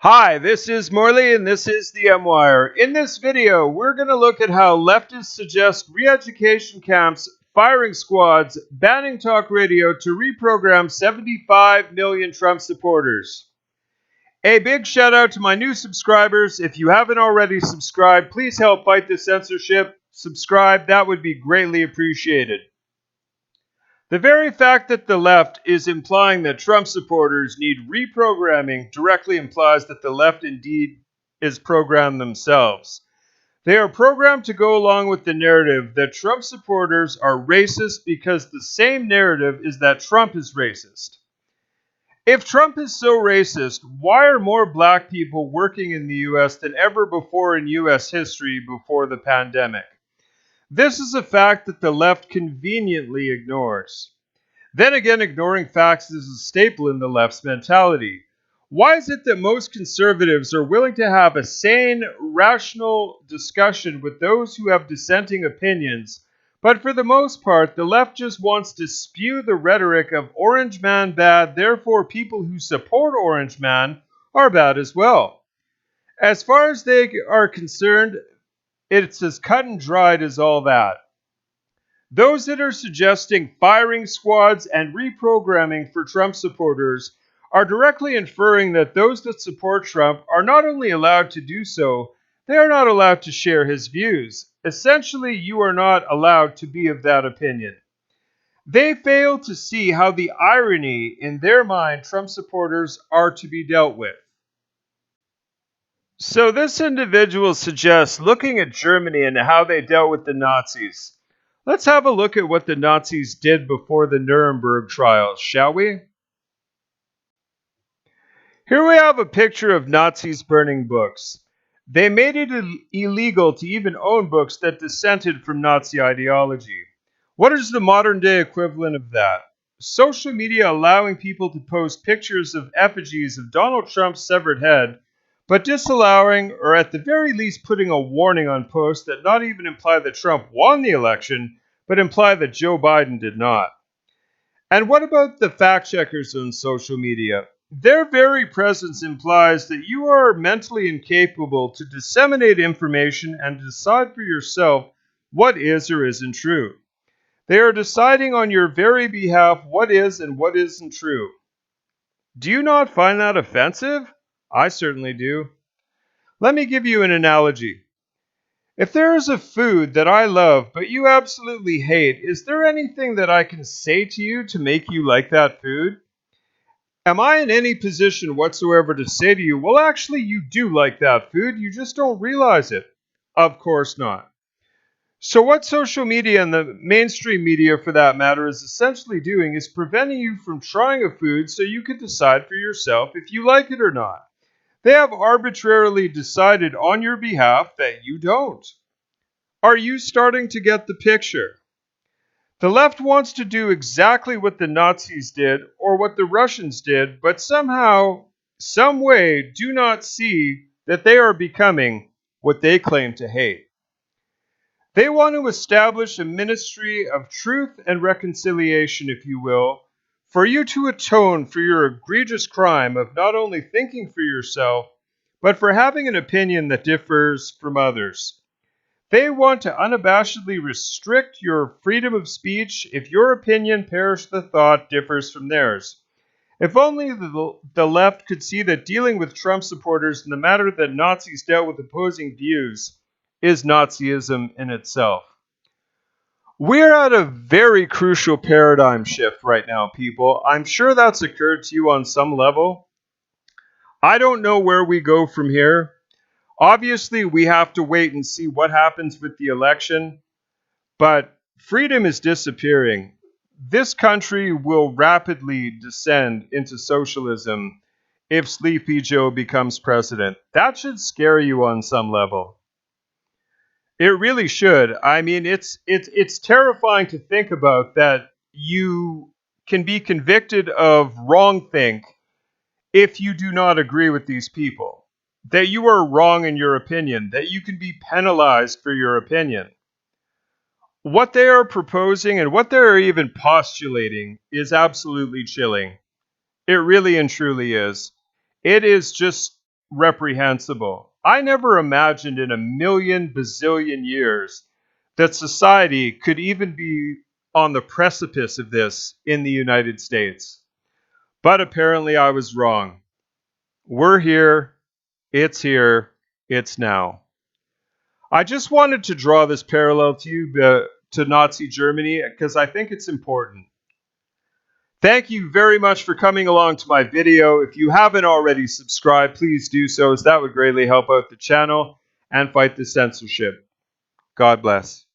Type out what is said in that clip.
Hi, this is Morley and this is the M-Wire. In this video, we're going to look at how leftists suggest re-education camps, firing squads, banning talk radio to reprogram 75 million Trump supporters. A big shout out to my new subscribers. If you haven't already subscribed, please help fight the censorship. Subscribe, that would be greatly appreciated. The very fact that the left is implying that Trump supporters need reprogramming directly implies that the left indeed is programmed themselves. They are programmed to go along with the narrative that Trump supporters are racist because the same narrative is that Trump is racist. If Trump is so racist, why are more black people working in the U.S. than ever before in U.S. history before the pandemic? This is a fact that the left conveniently ignores. Then again, ignoring facts is a staple in the left's mentality. Why is it that most conservatives are willing to have a sane, rational discussion with those who have dissenting opinions, but for the most part, the left just wants to spew the rhetoric of Orange Man bad, therefore people who support Orange Man are bad as well? As far as they are concerned, it's as cut and dried as all that. Those that are suggesting firing squads and reprogramming for Trump supporters are directly inferring that those that support Trump are not only allowed to do so, they are not allowed to share his views. Essentially, you are not allowed to be of that opinion. They fail to see how the irony in their mind Trump supporters are to be dealt with. So this individual suggests looking at Germany and how they dealt with the Nazis. Let's have a look at what the Nazis did before the Nuremberg trials, shall we? Here we have a picture of Nazis burning books. They made it illegal to even own books that dissented from Nazi ideology. What is the modern day equivalent of that? Social media allowing people to post pictures of effigies of Donald Trump's severed head, but disallowing, or at the very least putting a warning on posts that not even imply that Trump won the election, but imply that Joe Biden did not. And what about the fact checkers on social media? Their very presence implies that you are mentally incapable to disseminate information and decide for yourself what is or isn't true. They are deciding on your very behalf what is and what isn't true. Do you not find that offensive? I certainly do. Let me give you an analogy. If there is a food that I love but you absolutely hate, is there anything that I can say to you to make you like that food? Am I in any position whatsoever to say to you, well, actually, you do like that food, you just don't realize it? Of course not. So what social media and the mainstream media, for that matter, is essentially doing is preventing you from trying a food so you can decide for yourself if you like it or not. They have arbitrarily decided on your behalf that you don't. Are you starting to get the picture? The left wants to do exactly what the Nazis did or what the Russians did, but somehow, some way, do not see that they are becoming what they claim to hate. They want to establish a ministry of truth and reconciliation, if you will, for you to atone for your egregious crime of not only thinking for yourself, but for having an opinion that differs from others. They want to unabashedly restrict your freedom of speech if your opinion, perish the thought, differs from theirs. If only the left could see that dealing with Trump supporters in the manner that Nazis dealt with opposing views is Nazism in itself. We're at a very crucial paradigm shift right now, people. I'm sure that's occurred to you on some level. I don't know where we go from here. Obviously, we have to wait and see what happens with the election, but freedom is disappearing. This country will rapidly descend into socialism if Sleepy Joe becomes president. That should scare you on some level. It really should. I mean, it's terrifying to think about that you can be convicted of wrongthink if you do not agree with these people. That you are wrong in your opinion, that you can be penalized for your opinion. What they are proposing and what they're even postulating is absolutely chilling. It really and truly is. It is just reprehensible. I never imagined in a million bazillion years that society could even be on the precipice of this in the United States. But apparently I was wrong. We're here, it's now. I just wanted to draw this parallel to you, to Nazi Germany, because I think it's important. Thank you very much for coming along to my video. If you haven't already subscribed, please do so, as that would greatly help out the channel and fight the censorship. God bless.